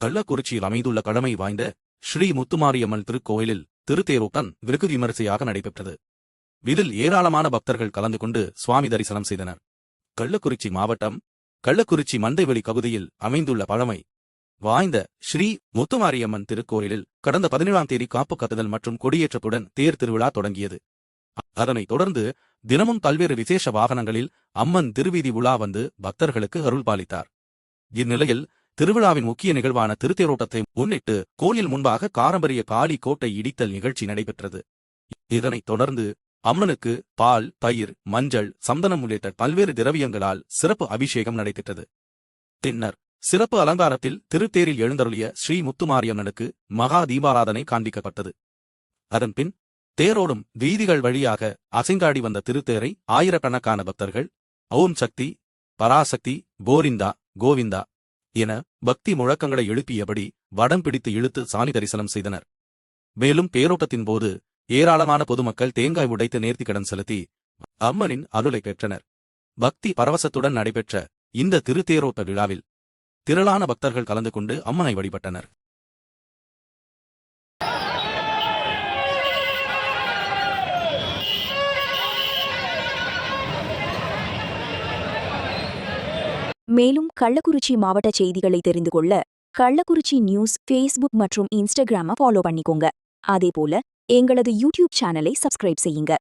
கள்ளக்குறிச்சியில் அமைந்துள்ள கடமை வாய்ந்த ஸ்ரீ முத்துமாரியம்மன் திருக்கோயிலில் திருத்தேரோட்டம் வெகு விமரிசையாக நடைபெற்றது. இதில் ஏராளமான பக்தர்கள் கலந்து கொண்டு சுவாமி தரிசனம் செய்தனர். கள்ளக்குறிச்சி மாவட்டம் கள்ளக்குறிச்சி மந்தைவெளி பகுதியில் அமைந்துள்ள பழமை வாய்ந்த ஸ்ரீ முத்துமாரியம்மன் திருக்கோயிலில் கடந்த 17ஆம் தேதி காப்பு கட்டுதல் மற்றும் கொடியேற்றத்துடன் தேர் திருவிழா தொடங்கியது. அதனைத் தொடர்ந்து தினமும் பல்வேறு விசேஷ வாகனங்களில் அம்மன் திருவீதி உலா வந்து பக்தர்களுக்கு அருள்பாலித்தார். இந்நிலையில் திருவிழாவின் முக்கிய நிகழ்வான திருத்தேரோட்டத்தை முன்னிட்டு கோயில் முன்பாக பாரம்பரிய காளி கோட்டை இடித்தல் நிகழ்ச்சி நடைபெற்றது. இதனைத் தொடர்ந்து அம்மனுக்கு பால், தயிர், மஞ்சள், சந்தனம் உள்ளிட்ட பல்வேறு திரவியங்களால் சிறப்பு அபிஷேகம் நடைபெற்றது. பின்னர் சிறப்பு அலங்காரத்தில் திருத்தேரில் எழுந்தருளிய ஸ்ரீ முத்துமாரியம்மனுக்கு மகா தீபாராதனை காண்பிக்கப்பட்டது. அதன்பின் தேரோடும் வீதிகள் வழியாக அசைந்தாடி வந்த திருத்தேரை ஆயிரக்கணக்கான பக்தர்கள் ஓம் சக்தி, பராசக்தி, கோவிந்தா கோவிந்தா என பக்தி முழக்கங்களை எழுப்பியபடி வடம் பிடித்து இழுத்து சாமி தரிசனம் செய்தனர். மேலும் தேரோட்டத்தின் போது ஏராளமான பொதுமக்கள் தேங்காய் உடைத்து நேர்த்திக்கடன் செலுத்தி அம்மனின் அருளை பெற்றனர். பக்தி பரவசத்துடன் நடைபெற்ற இந்த திருத்தேரோட்ட விழாவில் திரளான பக்தர்கள் கலந்து கொண்டு அம்மனை வழிபட்டனர். மேலும் கள்ளக்குறிச்சி மாவட்ட செய்திகளை தெரிந்து கொள்ள கள்ளக்குறிச்சி நியூஸ் ஃபேஸ்புக் மற்றும் இன்ஸ்டாகிராமை ஃபாலோ பண்ணிக்கோங்க. அதேபோல எங்களது யூடியூப் சேனலை சப்ஸ்கிரைப் செய்யுங்க.